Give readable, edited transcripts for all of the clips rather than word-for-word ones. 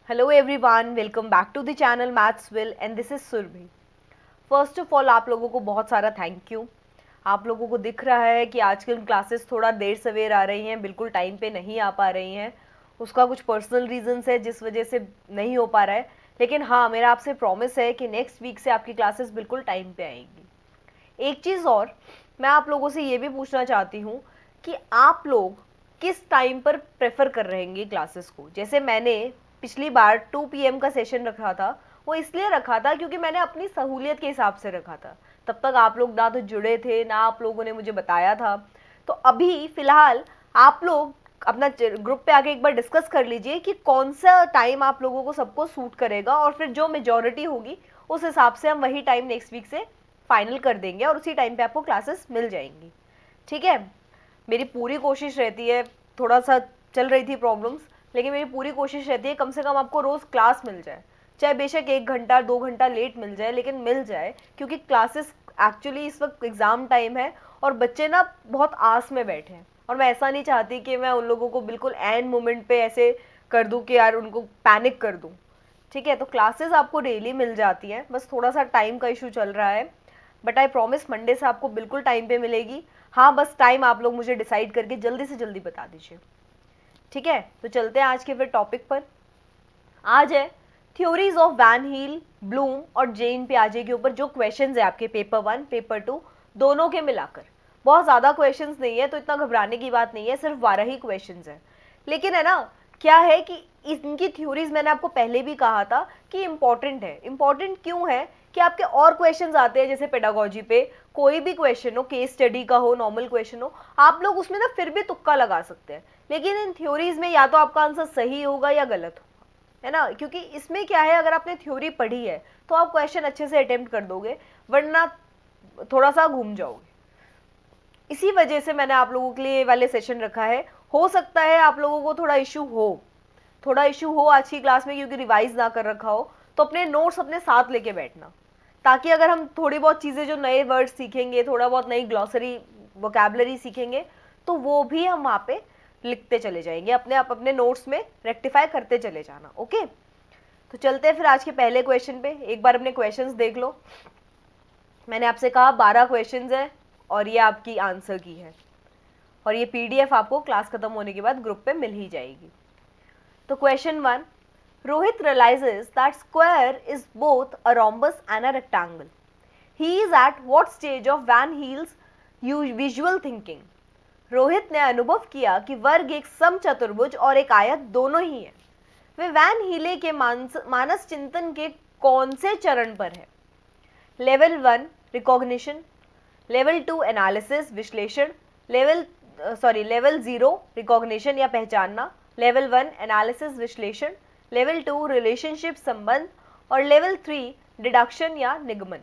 Hello everyone, welcome back to the channel Mathsville and this is Surbi. First of all आप लोगों को बहुत सारा थैंक यू। आप लोगों को दिख रहा है कि आजकल क्लासेस थोड़ा देर सवेर आ रही हैं, बिल्कुल टाइम पे नहीं आ पा रही हैं। उसका कुछ पर्सनल रीजंस है जिस वजह से नहीं हो पा रहा है, लेकिन हाँ मेरा आपसे प्रॉमिस है कि नेक्स्ट वीक से आपकी क्लासेस बिल्कुल टाइम पे आएंगी। एक चीज़ और मैं आप लोगों से ये भी पूछना चाहती हूँ कि आप लोग किस टाइम पर प्रेफर कर रहेंगे क्लासेस को। जैसे मैंने पिछली बार 2 PM का सेशन रखा था, वो इसलिए रखा था क्योंकि मैंने अपनी सहूलियत के हिसाब से रखा था। तब तक आप लोग ना तो जुड़े थे ना आप लोगों ने मुझे बताया था। तो अभी फ़िलहाल आप लोग अपना ग्रुप पे आके एक बार डिस्कस कर लीजिए कि कौन सा टाइम आप लोगों को सबको सूट करेगा, और फिर जो मेजॉरिटी होगी उस हिसाब से हम वही टाइम नेक्स्ट वीक से फाइनल कर देंगे और उसी टाइम पे आपको क्लासेस मिल जाएंगी। ठीक है, मेरी पूरी कोशिश रहती है, थोड़ा सा चल रही थी प्रॉब्लम्स, लेकिन मेरी पूरी कोशिश रहती है कम से कम आपको रोज़ क्लास मिल जाए, चाहे बेशक 1 घंटा 2 घंटा लेट मिल जाए लेकिन मिल जाए, क्योंकि क्लासेस एक्चुअली इस वक्त एग्ज़ाम टाइम है और बच्चे ना बहुत आस में बैठे हैं, और मैं ऐसा नहीं चाहती कि मैं उन लोगों को बिल्कुल एंड मोमेंट पे ऐसे कर दूँ कि यार उनको पैनिक कर दूँ। ठीक है, तो क्लासेस आपको डेली मिल जाती हैं, बस थोड़ा सा टाइम का इशू चल रहा है, बट आई प्रॉमिस मंडे से आपको बिल्कुल टाइम पे मिलेगी। हाँ बस टाइम आप लोग मुझे डिसाइड करके जल्दी से जल्दी बता दीजिए। ठीक है, तो चलते हैं आज के फिर टॉपिक पर। आज है theories of Van Hiele, Bloom और जेन पियाजे के ऊपर जो क्वेश्चंस है आपके पेपर 1 पेपर 2 दोनों के मिलाकर। बहुत ज़्यादा क्वेश्चंस नहीं है तो इतना घबराने की बात नहीं है, सिर्फ 12 ही क्वेश्चंस है। लेकिन है ना, क्या है कि इनकी थ्योरीज मैंने आपको पहले भी कहा था कि इंपॉर्टेंट है। इंपॉर्टेंट क्यों है कि आपके और क्वेश्चंस आते हैं, जैसे पेडागोजी पे कोई भी क्वेश्चन हो, केस स्टडी का हो, नॉर्मल क्वेश्चन हो, आप लोग उसमें ना फिर भी तुक्का लगा सकते हैं, लेकिन इन थ्योरीज में या तो आपका आंसर सही होगा या गलत होगा, है ना। क्योंकि इसमें क्या है, अगर आपने थ्योरी पढ़ी है तो आप क्वेश्चन अच्छे से अटेम्प्ट कर दोगे, वरना थोड़ा सा घूम जाओगे। इसी वजह से मैंने आप लोगों के लिए ये वाले सेशन रखा है। हो सकता है आप लोगों को थोड़ा इशू हो आज की क्लास में, क्योंकि रिवाइज ना कर रखा हो, तो अपने नोट्स अपने साथ लेके बैठना, ताकि अगर हम थोड़ी बहुत चीज़ें जो नए वर्ड सीखेंगे, थोड़ा बहुत नई ग्लॉसरी वोकैबलरी सीखेंगे, तो वो भी हम वहाँ पे लिखते चले जाएंगे, अपने आप अपने नोट्स में रेक्टिफाई करते चले जाना। ओके, तो चलते हैं फिर आज के पहले क्वेश्चन पे। एक बार अपने क्वेश्चंस देख लो। मैंने आपसे कहा 12 क्वेश्चंस है और ये आपकी आंसर की है, और ये PDF आपको क्लास खत्म होने के बाद ग्रुप पे मिल ही जाएगी। तो question 1, Rohit realizes that square is both a rhombus and a rectangle. He is at what stage of Van Heel's visual thinking? Rohit ने अनुभव किया कि वर्ग एक समचतुर्भुज और एक आयत दोनों ही है। वे वैन हीले के मानस चिंतन के कौन से चरण पर है? लेवल 1 रिकॉग्निशन, लेवल 2 एनालिसिस विश्लेषण, लेवल 0 रिकॉग्निशन या पहचानना, लेवल 1 एनालिसिस विश्लेषण, लेवल 2 रिलेशनशिप संबंध, और लेवल 3 डिडक्शन या निगमन।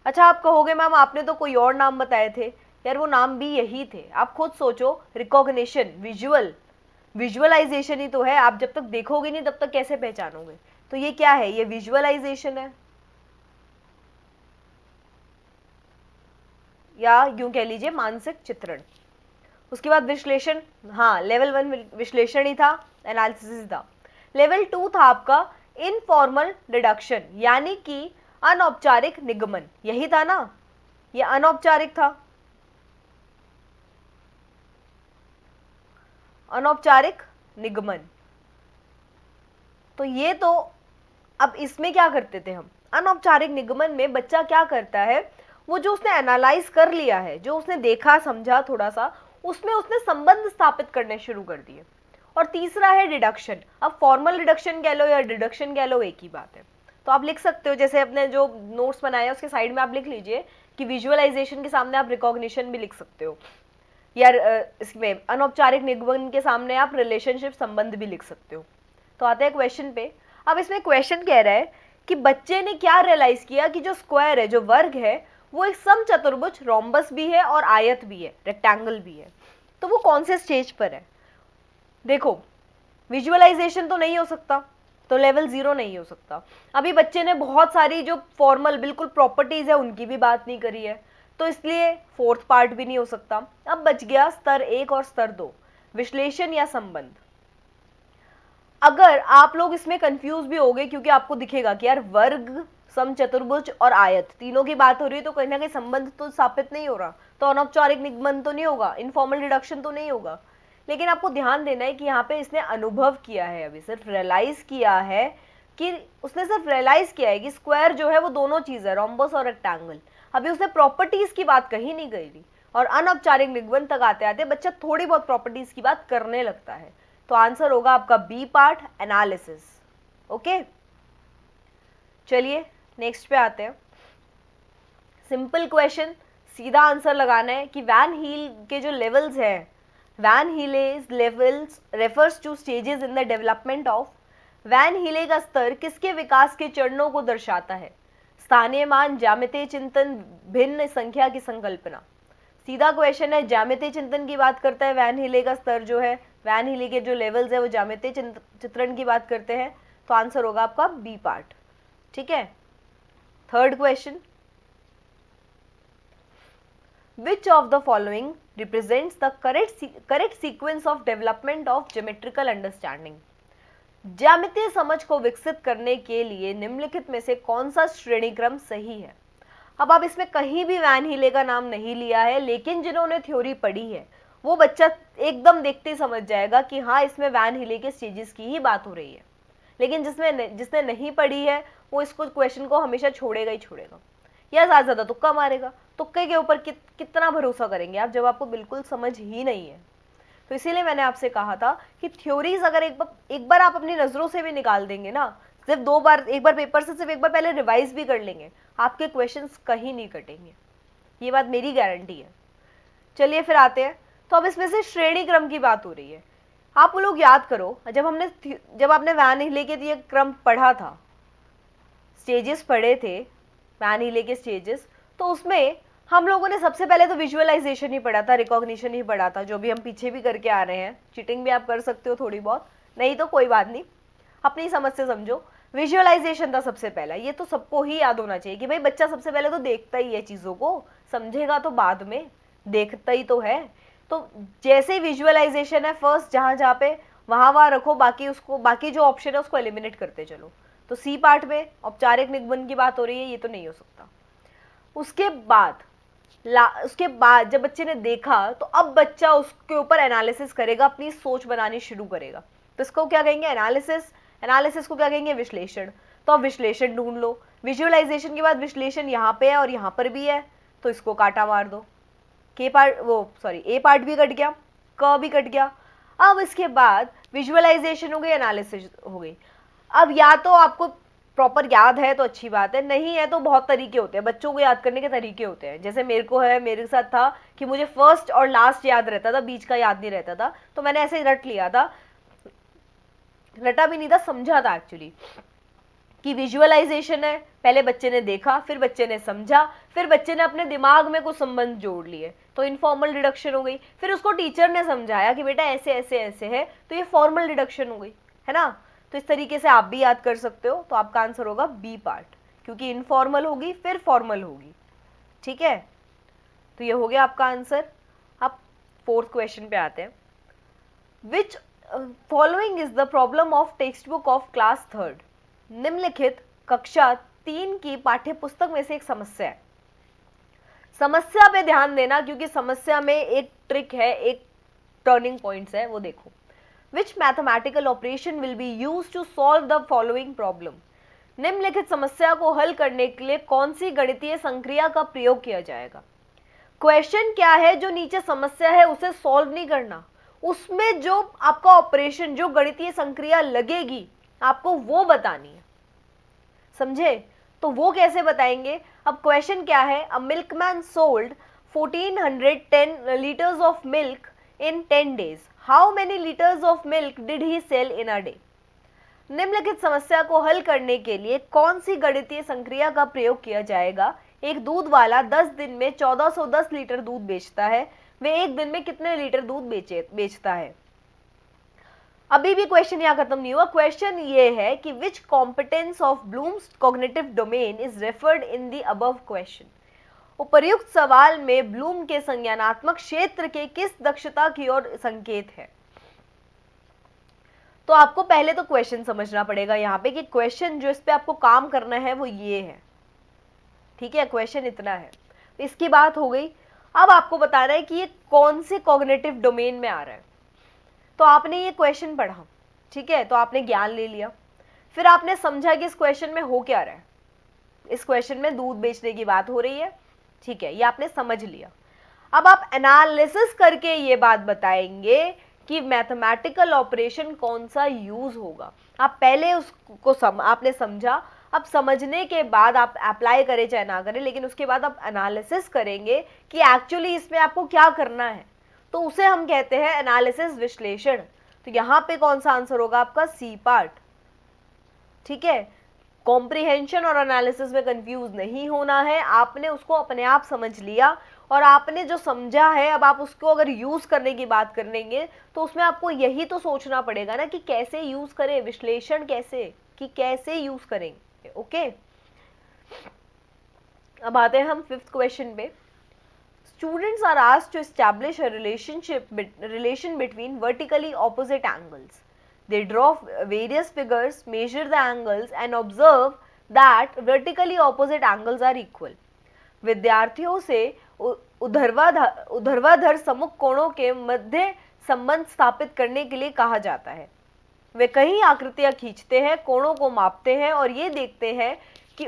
अच्छा, आप कहोगे मैम आपने तो कोई और नाम बताए थे। यार वो नाम भी यही थे, आप खुद सोचो। रिकॉग्निशन विजुअलाइजेशन ही तो है, आप जब तक देखोगे नहीं तब तक कैसे पहचानोगे। तो ये क्या है, ये विजुअलाइजेशन है, या यूं कह लीजिए मानसिक चित्रण। उसके बाद विश्लेषण, हाँ लेवल 1 विश्लेषण ही था, एनालिसिस था। लेवल 2 था आपका इनफॉर्मल डिडक्शन, यानी कि अनौपचारिक निगमन, यही था ना, ये अनौपचारिक था, अनौपचारिक निगमन। तो ये तो, अब इसमें क्या करते थे हम, अनौपचारिक निगमन में बच्चा क्या करता है, वो जो उसने एनालाइज कर लिया है, जो उसने देखा समझा थोड़ा सा, उसमें उसने संबंध स्थापित करने शुरू कर दिए। और तीसरा है डिडक्शन। अब फॉर्मल डिडक्शन कह लो या डिडक्शन कह लो, एक ही बात है। तो आप लिख सकते हो, जैसे अपने जो नोट्स बनाए हैं उसके साइड में आप लिख लीजिए कि विजुअलाइजेशन के सामने आप रिकॉग्निशन भी लिख सकते हो, या इसमें अनौपचारिक निगमन के सामने आप रिलेशनशिप संबंध भी लिख सकते हो। तो आते हैं क्वेश्चन पे। अब इसमें क्वेश्चन कह रहा है कि बच्चे ने क्या रियलाइज किया कि जो स्क्वायर है, जो वर्ग है, वो एक समचतुर्भुज रोम्बस भी है और आयत भी है, रेक्टेंगल भी है। तो वो कौन से स्टेज पर है? देखो, विजुअलाइजेशन तो नहीं हो सकता, तो लेवल 0 नहीं हो सकता। अभी बच्चे ने बहुत सारी जो फॉर्मल बिल्कुल प्रॉपर्टीज है उनकी भी बात नहीं करी है, तो इसलिए फोर्थ पार्ट भी नहीं हो सकता। अब बच गया स्तर 1 और स्तर 2, विश्लेषण या संबंध। अगर आप लोग इसमें कंफ्यूज भी होगे क्योंकि आपको दिखेगा कि यार वर्ग, समचतुर्भुज और आयत तीनों की बात हो रही है, तो कहीं ना कहीं संबंध तो स्थापित नहीं हो रहा, तो अनौपचारिक निगमन तो नहीं होगा, इनफॉर्मल डिडक्शन तो नहीं होगा। लेकिन आपको ध्यान देना है कि यहाँ पे इसने अनुभव किया है, अभी सिर्फ रियलाइज किया है कि उसने सिर्फ रियलाइज किया है कि स्क्वायर जो है वो दोनों चीज है, रोम्बस और रेक्टेंगल। अभी उसने प्रॉपर्टीज की बात कहीं नहीं करी, और अनौपचारिक निगमन तक आते आते बच्चा थोड़ी बहुत प्रॉपर्टीज की बात करने लगता है। तो आंसर होगा आपका बी पार्ट, एनालिसिस। ओके, चलिए नेक्स्ट पे आते हैं। सिंपल क्वेश्चन, सीधा आंसर लगाना है कि वैन हील के जो लेवल्स हैं, Van Hiele's levels refers to stages in the development of. Van Hiele का स्तर किसके विकास के चरणों को दर्शाता है? स्थानीय मान, ज्यामितीय चिंतन, भिन्न संख्या की संकल्पना। सीधा क्वेश्चन है, ज्यामितीय चिंतन की बात करता है वैन हीले का स्तर जो है, वैन हीले के जो लेवल्स है वो ज्यामितीय चित्रण की बात करते हैं, तो आंसर होगा आपका बी पार्ट। ठीक है, third question, which of the following represents the correct sequence of development of geometrical understanding? ज्यामितीय समझ को विकसित करने के लिए निम्नलिखित में से कौन सा श्रेणी क्रम सही है? अब आप इसमें कहीं भी वैन हीले का नाम नहीं लिया है, लेकिन जिन्होंने थ्योरी पढ़ी है वो बच्चा एकदम देखते ही समझ जाएगा कि हाँ इसमें वैन हीले के स्टेजेस की ही बात हो रही है। लेकिन जिसने नहीं पढ़ी है वो इसको क्वेश्चन को हमेशा छोड़ेगा ही छोड़ेगा, या ज़्यादा तुक्का मारेगा। तुक्के के ऊपर कितना भरोसा करेंगे आप जब आपको बिल्कुल समझ ही नहीं है? तो इसीलिए मैंने आपसे कहा था कि थ्योरीज अगर एक बार आप अपनी नज़रों से भी निकाल देंगे ना, सिर्फ दो बार, एक बार पेपर से सिर्फ एक बार पहले रिवाइज भी कर लेंगे, आपके क्वेश्चंस कहीं नहीं कटेंगे, ये बात मेरी गारंटी है। चलिए फिर आते हैं, तो अब इसमें से श्रेणी क्रम की बात हो रही है। आप लोग याद करो, जब आपने वैन हीले के ये क्रम पढ़ा था, स्टेजेस पढ़े थे वैन हीले के स्टेजेस, तो उसमें हम लोगों ने सबसे पहले तो विजुअलाइजेशन ही पढ़ा था, रिकॉग्निशन ही पढ़ा था, जो भी हम पीछे भी करके आ रहे हैं। चीटिंग भी आप कर सकते हो थोड़ी बहुत, नहीं तो कोई बात नहीं, अपनी समझ से समझो। विजुअलाइजेशन था सबसे पहला, ये तो सबको ही याद होना चाहिए कि भाई बच्चा सबसे पहले तो देखता ही है चीज़ों को, समझेगा तो बाद में, देखता ही तो है। तो जैसे ही विजुअलाइजेशन है फर्स्ट, जहाँ जहाँ पे वहाँ रखो, बाकी जो ऑप्शन है उसको एलिमिनेट करते चलो। तो सी पार्ट में औपचारिक निगमन की बात हो रही है, ये तो नहीं हो सकता। उसके बाद जब बच्चे ने देखा, तो अब बच्चा उसके ऊपर एनालिसिस करेगा, अपनी सोच बनानी शुरू करेगा। तो इसको क्या कहेंगे? एनालिसिस। एनालिसिस को क्या कहेंगे? विश्लेषण। तो अब विश्लेषण ढूंढ लो। विजुअलाइजेशन के बाद विश्लेषण यहाँ पे है और यहाँ पर भी है, तो इसको काटा मार दो। ए पार्ट भी कट गया, क भी कट गया। अब इसके बाद विजुअलाइजेशन हो गई, एनालिसिस हो गई। अब या तो आपको प्रॉपर याद है तो अच्छी बात है, नहीं है तो बहुत तरीके होते हैं, बच्चों को याद करने के तरीके होते हैं। जैसे मेरे को है, मेरे साथ था कि मुझे फर्स्ट और लास्ट याद रहता था, बीच का याद नहीं रहता था, तो मैंने ऐसे ही रट लिया था, रटा भी नहीं था, समझा था एक्चुअली कि विजुअलाइजेशन है। पहले बच्चे ने देखा, फिर बच्चे ने समझा, फिर बच्चे ने अपने दिमाग में कुछ संबंध जोड़ लिए, तो इनफॉर्मल डिडक्शन हो गई। फिर उसको टीचर ने समझाया कि बेटा ऐसे ऐसे ऐसे है, तो ये फॉर्मल डिडक्शन हो गई, है ना। तो इस तरीके से आप भी याद कर सकते हो। तो आपका आंसर होगा बी पार्ट, क्योंकि इनफॉर्मल होगी फिर फॉर्मल होगी। ठीक है, तो ये हो गया आपका आंसर। अब फोर्थ क्वेश्चन पे आते हैं। Which following is the problem of text book of class third? निम्नलिखित कक्षा 3 की पाठ्य पुस्तक में से एक समस्या है। समस्या पे ध्यान देना, क्योंकि समस्या में एक ट्रिक है, एक टर्निंग पॉइंट्स है, वो देखो। Which mathematical operation will be used to solve the following problem? निम्नलिखित समस्या को हल करने के लिए कौन सी गणितीय संक्रिया का प्रयोग किया जाएगा? क्वेश्चन क्या है, जो नीचे समस्या है उसे सॉल्व नहीं करना, उसमें जो आपका ऑपरेशन, जो गणितीय संक्रिया लगेगी आपको वो बतानी है, समझे? तो वो कैसे बताएंगे? अब क्वेश्चन क्या है? A milkman sold 1410 litres of milk in 10 days. How many liters of milk did he sell in a day? निम्नलिखित समस्या को हल करने के लिए कौन सी गणितीय संक्रिया का प्रयोग किया जाएगा? एक दूध वाला 10 दिन में 1410 लीटर दूध बेचता है, वे एक दिन में कितने लीटर दूध बेचता है? अभी भी क्वेश्चन यहाँ खत्म नहीं हुआ। क्वेश्चन ये है कि which competence of Bloom's cognitive domain is referred in the above question? उपर्युक्त सवाल में ब्लूम के संज्ञानात्मक क्षेत्र के किस दक्षता की ओर संकेत है? तो आपको पहले तो क्वेश्चन समझना पड़ेगा यहाँ पे कि क्वेश्चन जो इस पे आपको काम करना है वो ये है, ठीक है, क्वेश्चन इतना है। इसकी बात हो गई। अब आपको बताना है कि ये कौन से कॉग्निटिव डोमेन में आ रहा है। तो आपने ये क्वेश्चन पढ़ा, ठीक है, तो आपने ज्ञान ले लिया, फिर आपने समझा कि इस क्वेश्चन में हो क्या रहा है। इस क्वेश्चन में दूध बेचने की बात हो रही है, ठीक है, ये आपने समझ लिया। अब आप एनालिसिस करके ये बात बताएंगे कि मैथमेटिकल ऑपरेशन कौन सा यूज होगा। आप पहले उसको आपने समझा, अब समझने के बाद आप अप्लाई करें चाहे ना करें, लेकिन उसके बाद आप एनालिसिस करेंगे कि एक्चुअली इसमें आपको क्या करना है, तो उसे हम कहते हैं एनालिसिस, विश्लेषण। तो यहाँ पे कौन सा आंसर होगा आपका? सी पार्ट, ठीक है। कॉम्प्रिहेंशन और एनालिसिस में कंफ्यूज नहीं होना है, आपने उसको अपने आप समझ लिया और आपने जो समझा है अब आप उसको अगर यूज करने की बात करेंगे तो उसमें आपको यही तो सोचना पड़ेगा ना कि कैसे यूज करें, विश्लेषण कैसे, कि कैसे यूज करेंगे। ओके, अब आते हैं हम फिफ्थ क्वेश्चन पे। Students are asked to establish a relation between vertically opposite angles. They draw various figures, measure the angles and observe that vertically opposite angles are equal. विद्यार्थियों से ऊर्ध्वाधर सम्मुख कोणों के मध्य संबंध स्थापित करने के लिए कहा जाता है। वे कई आकृतियां खींचते हैं, कोणों को मापते हैं और ये देखते हैं कि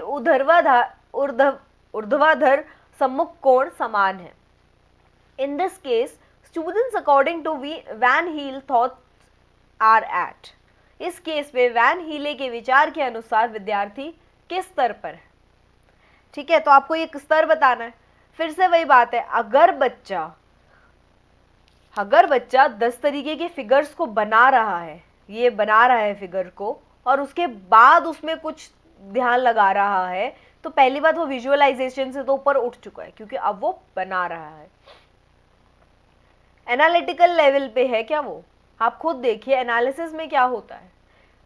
ऊर्ध्वाधर सम्मुख कोण समान है। In this case, students according to Van Heel thoughts are at. इस केस में वैन हीले के विचार के अनुसार विद्यार्थी किस स्तर पर है, ठीक है, तो आपको ये स्तर बताना है। फिर से वही बात है, अगर बच्चा 10 तरीके के फिगर्स को बना रहा है, ये बना रहा है फिगर को, और उसके बाद उसमें कुछ ध्यान लगा रहा है, तो पहली बात वो विजुअलाइजेशन से तो ऊपर उठ चुका है क्योंकि अब वो बना रहा है। एनालिटिकल लेवल पे है क्या वो? आप खुद देखिए एनालिसिस में क्या होता है।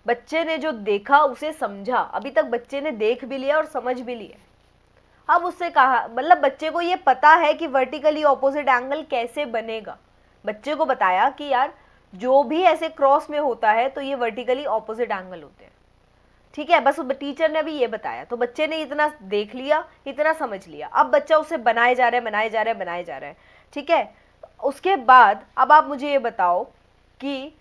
बच्चे ने जो देखा उसे समझा, अभी तक बच्चे ने देख भी लिया और समझ भी लिया। अब उससे कहा, मतलब बच्चे को ये पता है कि वर्टिकली ऑपोजिट एंगल कैसे बनेगा। बच्चे को बताया कि यार जो भी ऐसे क्रॉस में होता है तो ये वर्टिकली ऑपोजिट एंगल होते हैं, ठीक है, बस टीचर ने अभी ये बताया, तो बच्चे ने इतना देख लिया, इतना समझ लिया। अब बच्चा उसे बनाए जा रहा है, ठीक है। उसके बाद अब आप मुझे ये बताओ कि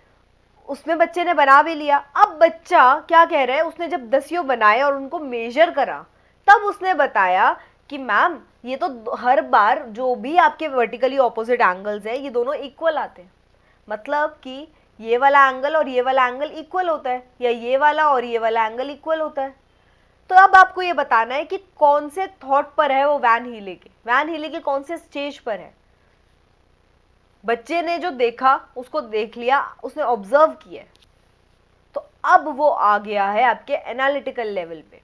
उसमें बच्चे ने बना भी लिया, अब बच्चा क्या कह रहा है, उसने जब 10 बनाए और उनको मेजर करा, तब उसने बताया कि मैम ये तो हर बार जो भी आपके वर्टिकली ऑपोजिट एंगल्स है ये दोनों इक्वल आते हैं, मतलब कि ये वाला एंगल और ये वाला एंगल इक्वल होता है, या ये वाला और ये वाला एंगल इक्वल होता है। तो अब आपको ये बताना है कि कौन से थॉट पर है वो वैन हीले के कौन से स्टेज पर है। बच्चे ने जो देखा उसको देख लिया, उसने ऑब्जर्व किया, तो अब वो आ गया है आपके एनालिटिकल लेवल पे।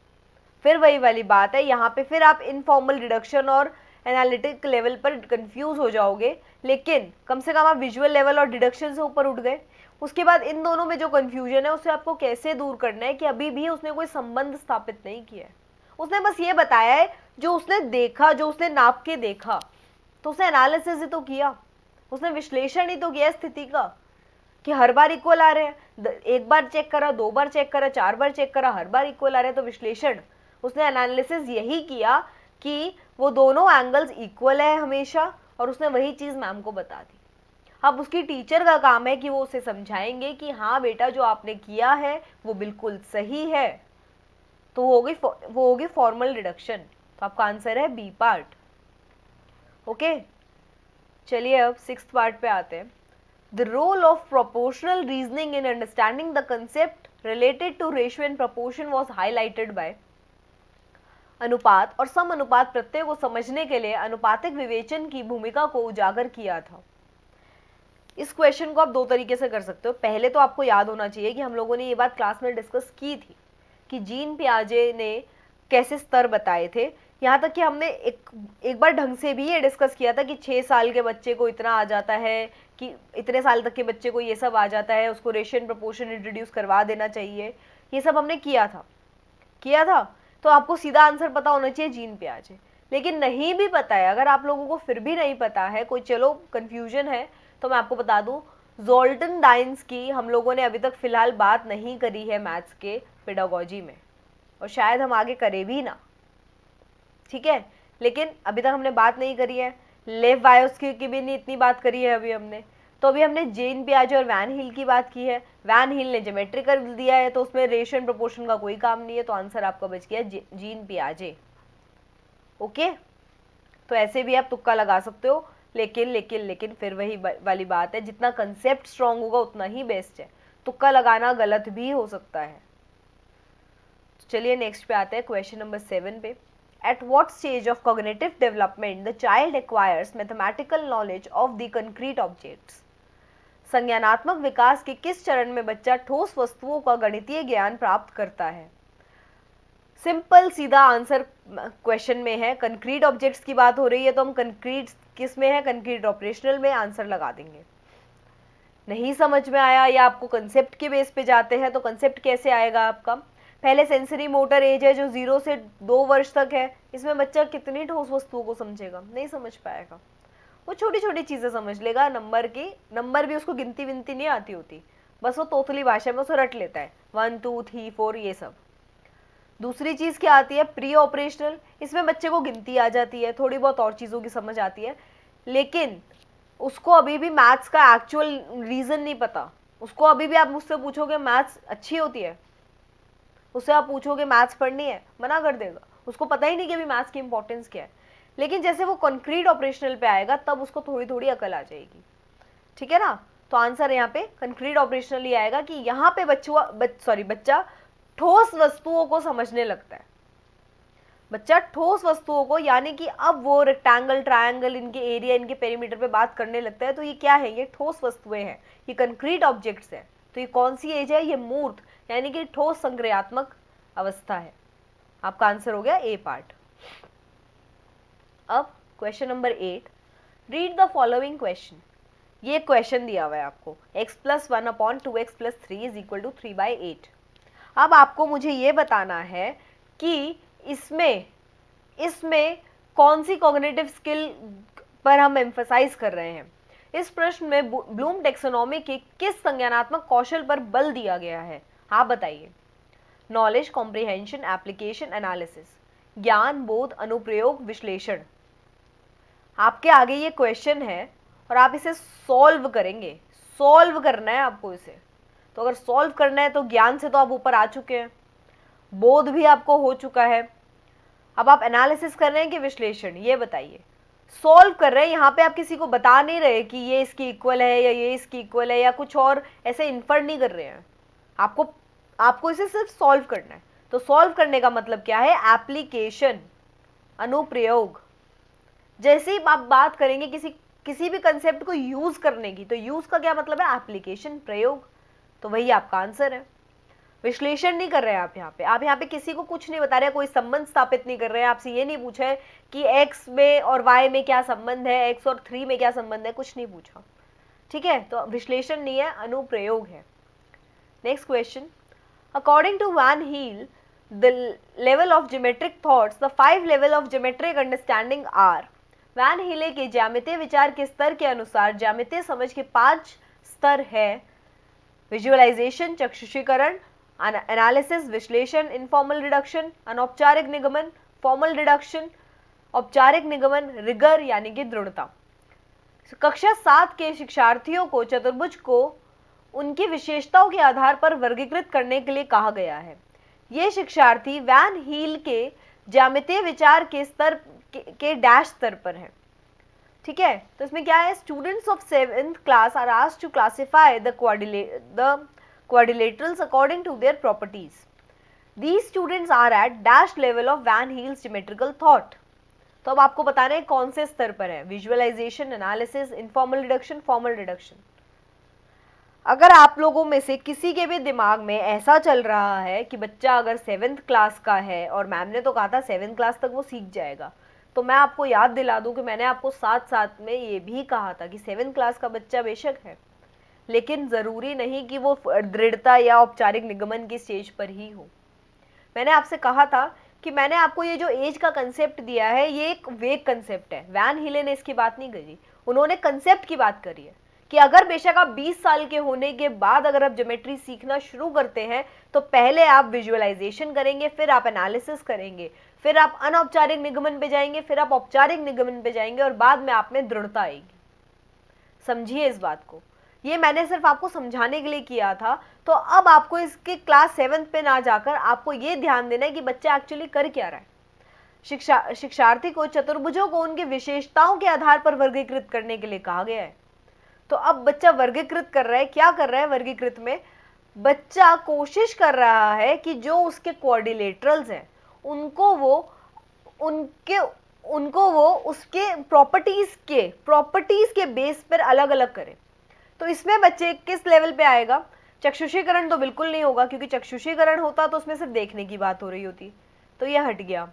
फिर वही वाली बात है, यहाँ पे फिर आप इनफॉर्मल डिडक्शन और एनालिटिक लेवल पर कंफ्यूज हो जाओगे, लेकिन कम से कम आप विजुअल लेवल और डिडक्शन से ऊपर उठ गए। उसके बाद इन दोनों में जो कंफ्यूजन है उसे आपको कैसे दूर करना है कि अभी भी उसने कोई संबंध स्थापित नहीं किया है, उसने बस ये बताया है जो उसने देखा, जो उसने नाप के देखा, तो उसने एनालिसिस ही तो किया, उसने विश्लेषण ही तो किया स्थिति का कि हर बार इक्वल आ रहे हैं। एक बार चेक करा, 2 बार चेक करा, 4 बार चेक करा, हर बार इक्वल आ रहे हैं, तो विश्लेषण, उसने एनालिसिस यही किया कि वो दोनों एंगल्स इक्वल है हमेशा, और उसने वही चीज मैम को बता दी। अब उसकी टीचर का काम है कि वो उसे समझाएंगे कि हाँ बेटा जो आपने किया है वो बिल्कुल सही है, तो वो होगी फॉर्मल डिडक्शन। तो आपका आंसर है बी पार्ट। ओके, चलिए अब 6th पार्ट पे आते हैं। The role of proportional reasoning in understanding the concept related to ratio and proportion was highlighted by. अनुपात और सम अनुपात प्रत्यय को समझने के लिए अनुपातिक विवेचन की भूमिका को उजागर किया था। इस क्वेश्चन को आप 2 तरीके से कर सकते हो। पहले तो आपको याद होना चाहिए कि हम लोगों ने ये बात क्लास में डिस्कस की थी कि जीन पियाजे ने कैसे स्तर बताए थे। यहाँ तक कि हमने एक बार ढंग से भी ये डिस्कस किया था कि 6 साल के बच्चे को इतना आ जाता है, कि इतने साल तक के बच्चे को ये सब आ जाता है, उसको रेशियो एंड प्रोपोर्शन इंट्रोड्यूस करवा देना चाहिए, ये सब हमने किया था। तो आपको सीधा आंसर पता होना चाहिए जीन पियाजे। लेकिन नहीं भी पता है, अगर आप लोगों को फिर भी नहीं पता है, कोई चलो कन्फ्यूजन है, तो मैं आपको बता दूं जोल्टन डाइन्स की हम लोगों ने अभी तक फिलहाल बात नहीं करी है मैथ्स के पेडागोजी में, और शायद हम आगे करें भी ना, ठीक है, लेकिन अभी तक हमने बात नहीं करी है। लेव वायोस्की की भी नहीं इतनी बात करी है अभी हमने। तो अभी हमने जेन पियाजे और वैन हिल की बात की है। वैन हिल ने ज्योमेट्री कर दिया है, तो उसमें रेशियो एंड प्रोपोर्शन का कोई काम नहीं है, तो आंसर आपका बच गया जीन पियाजे। ओके, तो ऐसे भी आप तुक्का लगा सकते हो, लेकिन लेकिन लेकिन फिर वही वाली बात है, जितना कंसेप्ट स्ट्रांग होगा उतना ही बेस्ट है। तुक्का लगाना गलत भी हो सकता है। चलिए नेक्स्ट पे आते हैं, क्वेश्चन नंबर 7 पे। At what stage of cognitive development the child acquires mathematical knowledge of the concrete objects? संज्ञानात्मक विकास के किस चरण में बच्चा ठोस वस्तुओं का गणितीय ज्ञान प्राप्त करता है? सिंपल सीधा आंसर क्वेश्चन में है, कंक्रीट ऑब्जेक्ट्स की बात हो रही है, तो हम कंक्रीट किस में है, कंक्रीट ऑपरेशनल में आंसर लगा देंगे। नहीं समझ में आया या आपको कंसेप्ट के बेस पे जाते हैं, तो कंसेप्ट कैसे आएगा आपका? पहले सेंसरी मोटर एज है जो 0 से 2 वर्ष तक है, इसमें बच्चा कितनी ठोस वस्तुओं को समझेगा? नहीं समझ पाएगा। वो छोटी छोटी चीजें समझ लेगा, नंबर भी उसको गिनती विनती नहीं आती होती, बस वो तोतली भाषा में उसको रट लेता है, 1 2 3 4 ये सब। दूसरी चीज क्या आती है, प्री ऑपरेशनल, इसमें बच्चे को गिनती आ जाती है, थोड़ी बहुत और चीजों की समझ आती है, लेकिन उसको अभी भी मैथ्स का एक्चुअल रीजन नहीं पता। उसको अभी भी आप मुझसे पूछोगे मैथ्स अच्छी होती है, उससे आप पूछोगे मैथ्स पढ़नी है, मना कर देगा, उसको पता ही नहीं कि अभी मैथ्स की इंपॉर्टेंस क्या है। लेकिन जैसे वो कंक्रीट ऑपरेशनल पे आएगा तब उसको थोड़ी थोड़ी अकल आ जाएगी, ठीक है ना? तो आंसर यहाँ पे कंक्रीट ऑपरेशनल ही आएगा कि यहाँ पे बच्चा ठोस वस्तुओं को समझने लगता है। बच्चा ठोस वस्तुओं को, यानी कि अब वो रेक्टेंगल, ट्रायंगल, इनके एरिया, इनके पेरीमीटर पे बात करने लगता है, तो ये क्या है, ये ठोस वस्तुएं हैं, ये कंक्रीट ऑब्जेक्ट्स हैं। तो ये कौन सी एज है, ये मूर्त यानी कि ठोस संक्रियात्मक अवस्था है। आपका आंसर हो गया ए पार्ट। अब question number 8, read the following question. ये क्वेश्चन दिया हुआ है आपको, x + 1/2x + 3 = 3/8। अब आपको मुझे ये बताना है कि इसमें कौन सी कॉग्निटिव स्किल पर हम एम्फसाइज कर रहे हैं। इस प्रश्न में ब्लूम टैक्सोनॉमी के किस संज्ञानात्मक कौशल पर बल दिया गया है, आप बताइए। नॉलेज, कॉम्प्रिहेंशन, एप्लीकेशन, एनालिसिस, ज्ञान, बोध, अनुप्रयोग, विश्लेषण। आपके आगे ये क्वेश्चन है और आप इसे सॉल्व करेंगे, सॉल्व करना है आपको इसे। तो अगर सॉल्व करना है तो ज्ञान से तो आप ऊपर आ चुके हैं, बोध भी आपको हो चुका है, अब आप एनालिसिस कर रहे हैं कि विश्लेषण, ये बताइए। सॉल्व कर रहे हैं, यहाँ पे आप किसी को बता नहीं रहे कि ये इसकी इक्वल है या ये इसकी इक्वल है या कुछ और ऐसे इन्फर नहीं कर रहे हैं, आपको इसे सिर्फ सॉल्व करना है। तो सॉल्व करने का मतलब क्या है, एप्लीकेशन, अनुप्रयोग। जैसे ही आप बात करेंगे किसी भी कंसेप्ट को यूज करने की, तो यूज का क्या मतलब है, एप्लीकेशन, प्रयोग। तो वही आपका आंसर है। विश्लेषण नहीं कर रहे हैं आप यहाँ पे किसी को कुछ नहीं बता रहे, कोई संबंध स्थापित नहीं कर रहे हैं, आपसे ये नहीं पूछा है कि x में और y में क्या संबंध है, x और 3 में क्या संबंध है, कुछ नहीं पूछा, ठीक है? तो विश्लेषण नहीं है, अनुप्रयोग है। Next question, according to Van Hiele the level of geometric thoughts, the 5 level of geometric understanding are. Van Hiele के ज्यामितीय विचार के स्तर के अनुसार ज्यामितीय समझ के 5 स्तर है। विजुअलाइजेशन, चक्षुषीकरण, एनालिसिस, विश्लेषण, इनफॉर्मल रिडक्शन, अनौपचारिक निगमन, फॉर्मल रिडक्शन, औपचारिक निगमन, रिगर यानी कि दृढ़ता। कक्षा 7 के शिक्षार्थियों को चतुर्भुज को उनकी विशेषताओं के आधार पर वर्गीकृत करने के लिए कहा गया है। ये शिक्षार्थी वैन हील के ज्यामितीय विचार के स्तर के डैश स्तर पर है, ठीक है? तो इसमें क्या है, students of 7th class are asked to classify the quadrilaterals according to their properties. These students are at dash level of Van Heel's geometrical thought. तो अब आपको बताना है कौन से स्तर पर है, visualisation, analysis, informal reduction, formal reduction. अगर आप लोगों में से किसी के भी दिमाग में ऐसा चल रहा है कि बच्चा अगर 7th क्लास का है और मैम ने तो कहा था 7th क्लास तक वो सीख जाएगा, तो मैं आपको याद दिला दूं कि मैंने आपको साथ साथ में ये भी कहा था कि 7th क्लास का बच्चा बेशक है, लेकिन ज़रूरी नहीं कि वो दृढ़ता या औपचारिक निगमन की स्टेज पर ही हो। मैंने आपसे कहा था कि मैंने आपको ये जो एज का कंसेप्ट दिया है ये एक वेग कंसेप्ट है, वैन हीले ने इसकी बात नहीं करी, उन्होंने कंसेप्ट की बात करी है कि अगर बेशक आप 20 साल के होने के बाद अगर आप ज्योमेट्री सीखना शुरू करते हैं तो पहले आप विजुअलाइजेशन करेंगे, फिर आप एनालिसिस करेंगे, फिर आप अनौपचारिक निगमन पे जाएंगे, फिर आप औपचारिक निगमन पे जाएंगे और बाद में आप में दृढ़ता आएगी। समझिए इस बात को, ये मैंने सिर्फ आपको समझाने के लिए किया था। तो अब आपको इसके क्लास 7 पे ना जाकर आपको ये ध्यान देना है कि बच्चा एक्चुअली कर क्या रहा है। शिक्षार्थी को चतुर्भुजों को उनकी विशेषताओं के आधार पर वर्गीकृत करने के लिए कहा गया है। तो अब बच्चा वर्गीकृत कर रहा है, क्या कर रहा है वर्गीकृत में? बच्चा कोशिश कर रहा है कि जो उसके क्वाड्रिलेटरल्स हैं उनको वो उसके प्रॉपर्टीज के बेस पर अलग अलग करे। तो इसमें बच्चे किस लेवल पे आएगा? चक्षुषीकरण तो बिल्कुल नहीं होगा, क्योंकि चक्षुषीकरण होता तो उसमें सिर्फ देखने की बात हो रही होती, तो यह हट गया।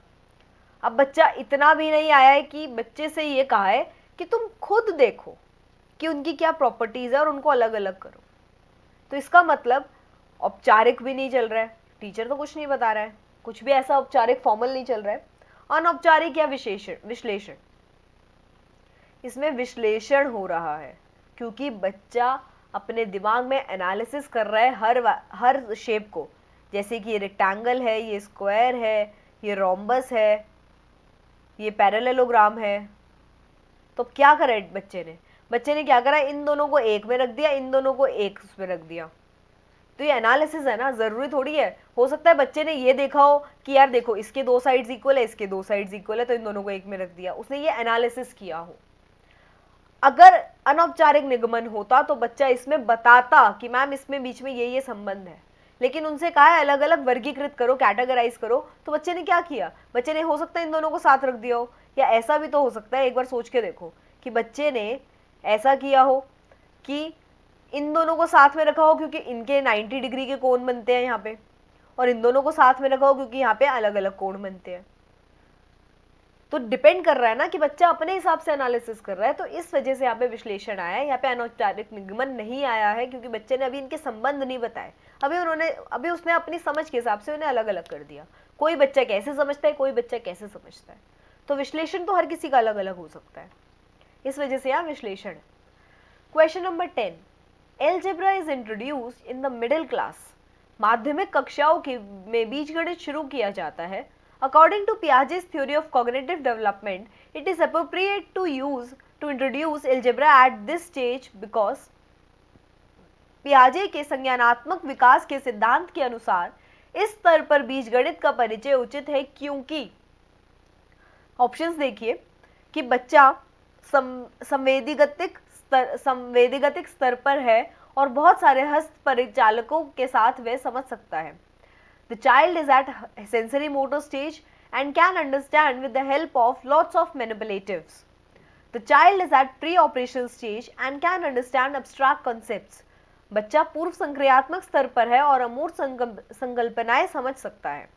अब बच्चा इतना भी नहीं आया है कि बच्चे से ये कहा है कि तुम खुद देखो कि उनकी क्या प्रॉपर्टीज है और उनको अलग अलग करो। तो इसका मतलब औपचारिक भी नहीं चल रहा है, टीचर तो कुछ नहीं बता रहा है, कुछ भी ऐसा औपचारिक फॉर्मल नहीं चल रहा है। अनौपचारिक या विश्लेषण, इसमें विश्लेषण हो रहा है, क्योंकि बच्चा अपने दिमाग में एनालिसिस कर रहा है हर शेप को, जैसे कि ये रेक्टेंगल है, ये स्क्वायर है, ये रोम्बस है, ये पैरेललोग्राम है। तो क्या करा है बच्चे ने क्या करा? इन दोनों को एक में रख दिया, इन दोनों को एक उसमें रख दिया। तो ये एनालिसिस है ना, जरूरी थोड़ी है। हो सकता है बच्चे ने ये देखा हो कि यार देखो इसके दो साइड्स इक्वल है, इसके दो साइड्स इक्वल है, तो इन दोनों को एक में रख दिया, उसने ये एनालिसिस किया हो। अगर अनौपचारिक निगमन होता तो बच्चा इसमें बताता कि मैम इसमें बीच में ये संबंध है, लेकिन उनसे कहा है अलग अलग वर्गीकृत करो, कैटेगराइज करो। तो बच्चे ने क्या किया? बच्चे ने हो सकता है इन दोनों को साथ रख दिया हो, या ऐसा भी तो हो सकता है, एक बार सोच के देखो कि बच्चे ने ऐसा किया हो कि इन दोनों को साथ में रखा हो क्योंकि इनके 90 डिग्री के कोण बनते हैं यहाँ पे, और इन दोनों को साथ में रखा हो क्योंकि यहाँ पे अलग अलग कोण बनते हैं। तो डिपेंड कर रहा है ना कि बच्चा अपने हिसाब से एनालिसिस कर रहा है। तो इस वजह से यहाँ पे विश्लेषण आया है, यहाँ पे अनौपचारिक निगमन नहीं आया है, क्योंकि बच्चे ने अभी इनके संबंध नहीं बताए। अभी उसने अपनी समझ के हिसाब से उन्हें अलग अलग कर दिया। कोई बच्चा कैसे समझता है, कोई बच्चा कैसे समझता है, तो विश्लेषण तो हर किसी का अलग अलग हो सकता है, इस वजह से यहाँ विश्लेषण। Question number 10, algebra is introduced in the middle class. माध्यमिक कक्षाओं में बीजगणित शुरू किया जाता है। According to Piaget's theory of cognitive development, it is appropriate to introduce algebra at this stage because पियाजे के संज्ञानात्मक विकास के सिद्धांत के अनुसार इस स्तर पर बीजगणित का परिचय उचित है, क्योंकि ऑप्शंस देखिए कि बच्चा संवेदीगतिक स्तर पर है और बहुत सारे हस्त परिचालकों के साथ वह समझ सकता है। The child is at sensory motor stage and can understand with the help of lots of manipulatives. The child is at pre-operational stage and can understand abstract concepts. बच्चा पूर्व संक्रियात्मक स्तर पर है और अमूर्त संकल्पनाएं समझ सकता है।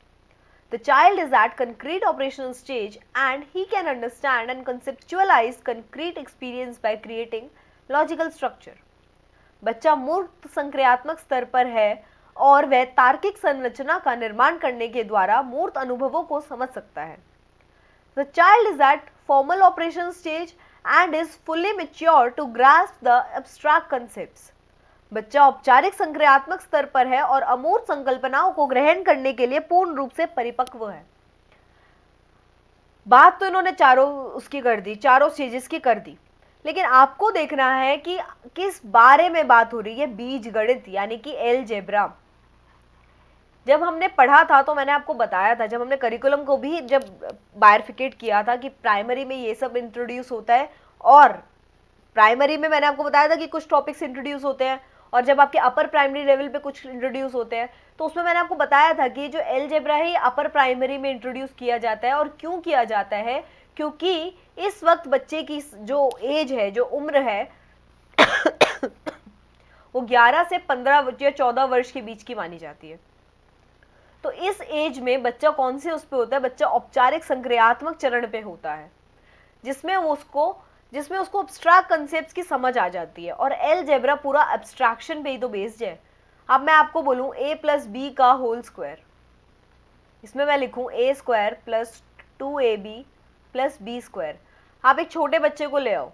The child is at concrete operational stage and he can understand and conceptualize concrete experience by creating logical structure. बच्चा मूर्त संक्रियात्मक स्तर पर है और वह तार्किक संरचना का निर्माण करने के द्वारा मूर्त अनुभवों को समझ सकता है। The child is at formal operation stage and is fully mature to grasp the abstract concepts. बच्चा औपचारिक संक्रियात्मक स्तर पर है और अमूर्त संकल्पनाओं को ग्रहण करने के लिए पूर्ण रूप से परिपक्व है। बात तो इन्होंने चारों स्टेजेस की कर दी, लेकिन आपको देखना है कि किस बारे में बात हो रही है। बीजगणित यानी कि एलजेब्रा। जब हमने पढ़ा था तो मैंने आपको बताया था, जब हमने करिकुलम को भी जब बायरफिकेट किया था, कि प्राइमरी में ये सब इंट्रोड्यूस होता है, और प्राइमरी में मैंने आपको बताया था कि कुछ टॉपिक्स इंट्रोड्यूस होते हैं, और जब आपके अपर प्राइमरी लेवल पे कुछ इंट्रोड्यूस होते हैं, तो उसमें मैंने आपको बताया था कि जो एलजेब्रा है ये अपर प्राइमरी में इंट्रोड्यूस किया जाता है। और क्यों किया जाता है? क्योंकि इस वक्त बच्चे की जो एज है, जो उम्र है वो 11 से 15 या 14 वर्ष के बीच की मानी जाती है। तो इस एज में बच्चा कौन से उस पे होता है? बच्चा औपचारिक संक्रियात्मक चरण पे होता है, जिसमें उसको अब्स्ट्रैक्ट कंसेप्ट्स की समझ आ जाती है। और एलजेब्रा पूरा एब्स्ट्रैक्शन पे ही तो बेस्ड है। अब मैं आपको बोलूं a प्लस बी का होल स्क्वायर, इसमें मैं लिखूं a square plus 2ab plus B square. आप एक छोटे बच्चे को ले आओ,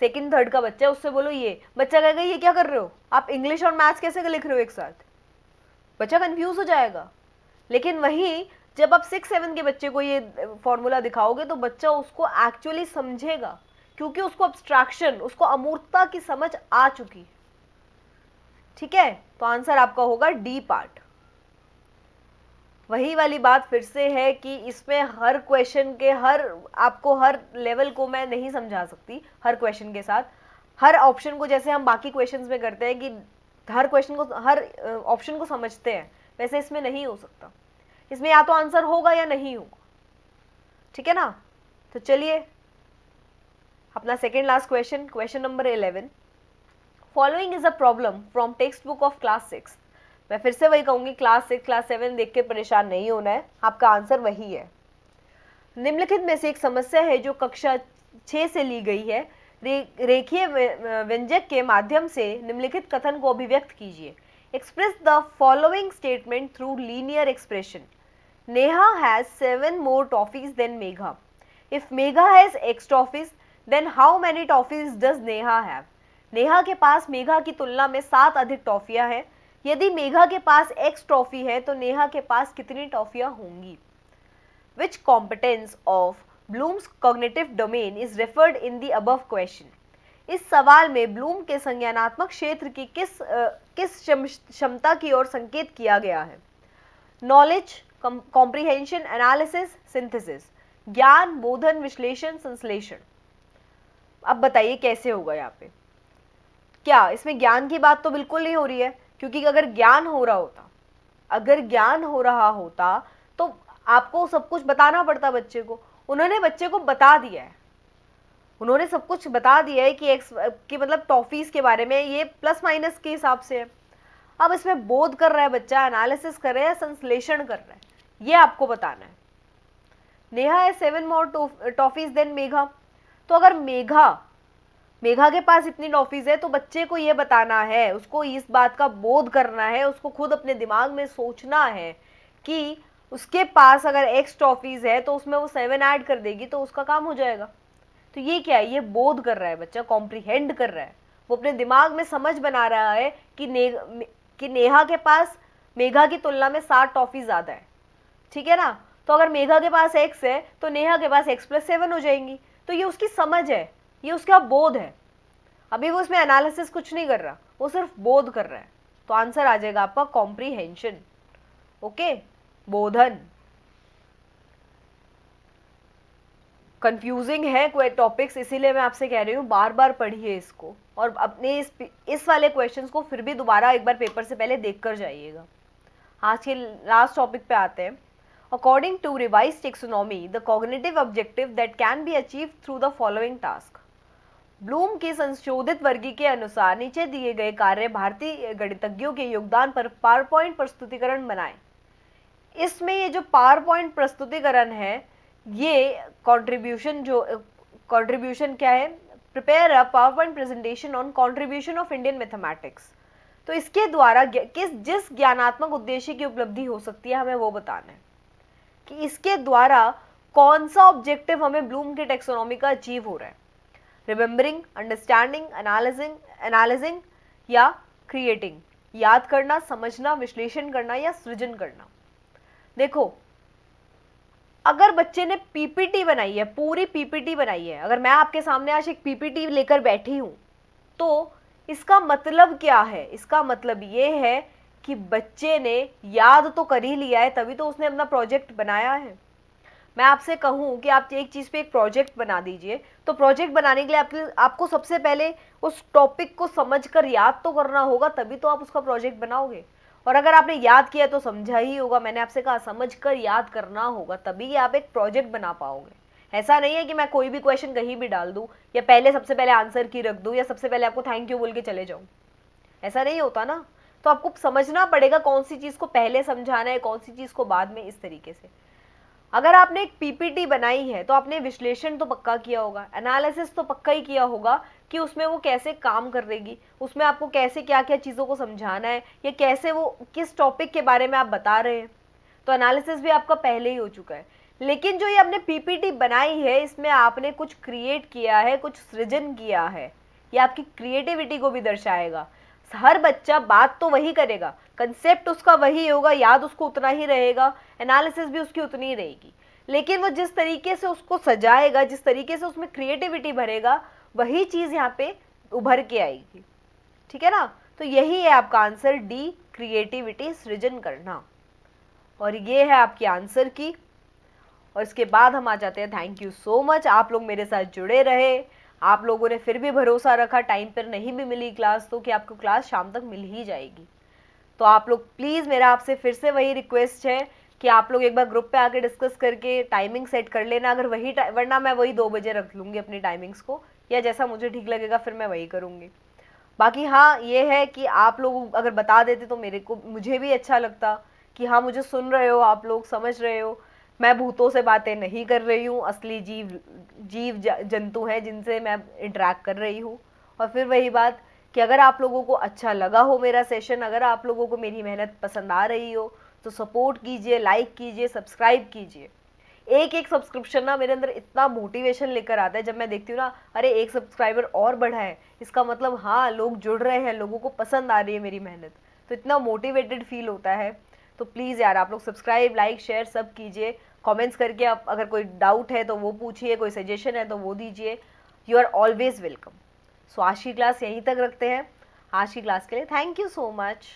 सेकंड थर्ड का बच्चा है, उससे बोलो ये, बच्चा कहेगा ये क्या कर रहे हो आप, इंग्लिश और मैथ्स कैसे लिख रहे हो एक साथ, बच्चा कंफ्यूज हो जाएगा। लेकिन वही जब आप 6-7 के बच्चे को ये फॉर्मूला दिखाओगे तो बच्चा उसको एक्चुअली समझेगा, क्योंकि उसको अब्स्ट्रैक्शन, उसको अमूर्तता की समझ आ चुकी है। ठीक है, तो आंसर आपका होगा डी पार्ट। वही वाली बात फिर से है कि इसमें हर क्वेश्चन के आपको हर लेवल को मैं नहीं समझा सकती हर क्वेश्चन के साथ, हर ऑप्शन को जैसे हम बाकी क्वेश्चंस में करते हैं कि हर क्वेश्चन को, हर ऑप्शन को समझते हैं, वैसे इसमें नहीं हो सकता। इसमें या तो आंसर होगा या नहीं होगा। ठीक है ना, तो चलिए अपना second last question, question number 11। Following is a problem from text book of class 6। मैं फिर से वही कहूंगी, क्लास 6 क्लास 7 देख के परेशान नहीं होना है, आपका आंसर वही है। निम्नलिखित में से एक समस्या है जो कक्षा 6 से ली गई है। रेखीय व्यंजक के माध्यम से निम्नलिखित कथन को अभिव्यक्त कीजिए। Express the following statement through linear expression. Neha has 7 more toffees than Megha. If Megha has X toffees, then how many toffees does Neha have? Neha के पास मेघा की तुलना में 7 अधिक टॉफियां हैं। यदि मेघा के पास X टॉफी है तो नेहा के पास कितनी टॉफियां होंगी? Which competence of Bloom's cognitive domain is referred in the above question? इस सवाल में ब्लूम के संज्ञानात्मक क्षेत्र की किस क्षमता की ओर संकेत किया गया है? Knowledge, comprehension, analysis, synthesis. ज्ञान, बोधन, विश्लेषण, संश्लेषण। अब बताइए कैसे होगा यहाँ पे? क्या इसमें ज्ञान की बात तो बिल्कुल नहीं हो रही है, क्योंकि अगर ज्ञान हो रहा होता तो आपको सब कुछ बताना पड़ता बच्चे को। उन्होंने बच्चे को बता दिया है, उन्होंने सब कुछ बता दिया है कि एक्स की मतलब टॉफीज के बारे में, ये प्लस माइनस के हिसाब से है। अब इसमें बोध कर रहा है बच्चा, एनालिसिस कर रहा है, संश्लेषण कर रहा है, ये आपको बताना है। नेहा है 7 more टॉफीज देन मेघा। तो अगर मेघा के पास इतनी टॉफीज है तो बच्चे को ये बताना है, उसको इस बात का बोध करना है, उसको खुद अपने दिमाग में सोचना है कि उसके पास अगर एक्स टॉफीज है तो उसमें वो 7 ऐड कर देगी तो उसका काम हो जाएगा। तो ये क्या है? ये बोध कर रहा है बच्चा, कॉम्प्रिहेंड कर रहा है, वो अपने दिमाग में समझ बना रहा है कि नेहा के पास मेघा की तुलना में 7 टॉफी ज्यादा है। ठीक है ना, तो अगर मेघा के पास x है तो नेहा के पास x+7 हो जाएंगी। तो ये उसकी समझ है, ये उसका बोध है। अभी वो इसमें एनालिसिस कुछ नहीं कर रहा, वो सिर्फ बोध कर रहा है। तो आंसर आ जाएगा आपका कॉम्प्रिहेंशन। ओके, बोधन। कंफ्यूजिंग है कोई टॉपिक्स, इसीलिए मैं आपसे कह रही हूँ बार बार पढ़िए इसको, और अपने इस वाले क्वेश्चंस को फिर भी दोबारा एक बार पेपर से पहले देख कर जाइएगा। आज के लास्ट टॉपिक पे आते हैं। According to revise taxonomy, the cognitive objective that can be achieve through the following task. Bloom के संशोधित वर्गीकरण के अनुसार नीचे दिए गए कार्य भारतीय गणितज्ञों के योगदान पर पावरपॉइंट प्रस्तुतिकरण बनाएं। इसमें ये जो पावरपॉइंट प्रस्तुतिकरण है, ये कंट्रीब्यूशन क्या है? Prepare a PowerPoint presentation on contribution of Indian mathematics. तो इसके द्वारा जिस ज्ञानात्मक उद्देश्य की उपलब्धि हो सकती है, हमें वो बताना है कि इसके द्वारा कौन सा ऑब्जेक्टिव हमें ब्लूम के टेक्सोनॉमी का अचीव हो रहा है। रिमेंबरिंग, अंडरस्टैंडिंग, एनालिजिंग या क्रिएटिंग। याद करना, समझना, विश्लेषण करना या सृजन करना। देखो, अगर बच्चे ने पीपीटी बनाई है, पूरी पीपीटी बनाई है, अगर मैं आपके सामने आज एक पीपीटी लेकर बैठी हूं, तो इसका मतलब क्या है? इसका मतलब ये है कि बच्चे ने याद तो कर ही लिया है, तभी तो उसने अपना प्रोजेक्ट बनाया है। मैं आपसे कहूं कि आप एक चीज पे एक प्रोजेक्ट बना दीजिए, तो प्रोजेक्ट बनाने के लिए आपको सबसे पहले उस टॉपिक को समझकर याद तो करना होगा, तभी तो आप उसका प्रोजेक्ट बनाओगे। और अगर आपने याद किया तो समझा ही होगा, मैंने आपसे कहा समझकर याद करना होगा, तभी आप एक प्रोजेक्ट बना पाओगे। ऐसा नहीं है कि मैं कोई भी क्वेश्चन कहीं भी डाल दूं, या सबसे पहले आंसर की रख दूं, या सबसे पहले आपको थैंक यू बोल के चले जाऊं। ऐसा नहीं होता ना। तो आपको समझना पड़ेगा कौन सी चीज को पहले समझाना है, कौन सी चीज को बाद में, इस तरीके से। अगर आपने एक पीपीटी बनाई है तो आपने विश्लेषण तो पक्का किया होगा, एनालिसिस तो पक्का ही किया होगा कि उसमें वो कैसे काम करेगी, उसमें आपको कैसे क्या क्या चीज़ों को समझाना है, या कैसे वो किस टॉपिक के बारे में आप बता रहे हैं। तो एनालिसिस भी आपका पहले ही हो चुका है। लेकिन जो ये आपने पीपीटी बनाई है इसमें आपने कुछ क्रिएट किया है, कुछ सृजन किया है, ये आपकी क्रिएटिविटी को भी दर्शाएगा। हर बच्चा बात तो वही करेगा, कंसेप्ट उसका वही होगा, याद उसको उतना ही रहेगा, एनालिसिस भी उसकी उतनी ही रहेगी, लेकिन वो जिस तरीके से उसको सजाएगा, जिस तरीके से उसमें क्रिएटिविटी भरेगा, वही चीज़ यहाँ पे उभर के आएगी। ठीक है ना? तो यही है आपका आंसर डी, क्रिएटिविटी, सृजन करना। और ये है आपके आंसर की। और इसके बाद हम आ जाते हैं थैंक यू सो मच, आप लोग मेरे साथ जुड़े रहे, आप लोगों ने फिर भी भरोसा रखा, टाइम पर नहीं भी मिली क्लास तो कि आपको क्लास शाम तक मिल ही जाएगी। तो आप लोग प्लीज़, मेरा आपसे फिर से वही रिक्वेस्ट है कि आप लोग एक बार ग्रुप पे आके डिस्कस करके टाइमिंग सेट कर लेना, अगर वही वरना मैं वही 2 बजे रख लूँगी अपनी टाइमिंग्स को, या जैसा मुझे ठीक लगेगा फिर मैं वही करूँगी। बाकी हाँ ये है कि आप लोग अगर बता देते तो मुझे भी अच्छा लगता कि हाँ मुझे सुन रहे हो, आप लोग समझ रहे हो, मैं भूतों से बातें नहीं कर रही हूँ, असली जीव जंतु हैं जिनसे मैं इंटरेक्ट कर रही हूँ। और फिर वही बात कि अगर आप लोगों को अच्छा लगा हो मेरा सेशन, अगर आप लोगों को मेरी मेहनत पसंद आ रही हो तो सपोर्ट कीजिए, लाइक कीजिए, सब्सक्राइब कीजिए। एक एक सब्सक्रिप्शन ना मेरे अंदर इतना मोटिवेशन लेकर आता है, जब मैं देखती हूँ ना अरे एक सब्सक्राइबर और बढ़ा है, इसका मतलब हाँ लोग जुड़ रहे हैं, लोगों को पसंद आ रही है मेरी मेहनत, तो इतना मोटिवेटेड फील होता है। तो प्लीज़ यार आप लोग सब्सक्राइब, लाइक, शेयर सब कीजिए, कमेंट्स करके आप अगर कोई डाउट है तो वो पूछिए, कोई सजेशन है तो वो दीजिए, यू आर ऑलवेज वेलकम। सो आज की क्लास यहीं तक रखते हैं। आज की क्लास के लिए थैंक यू सो मच।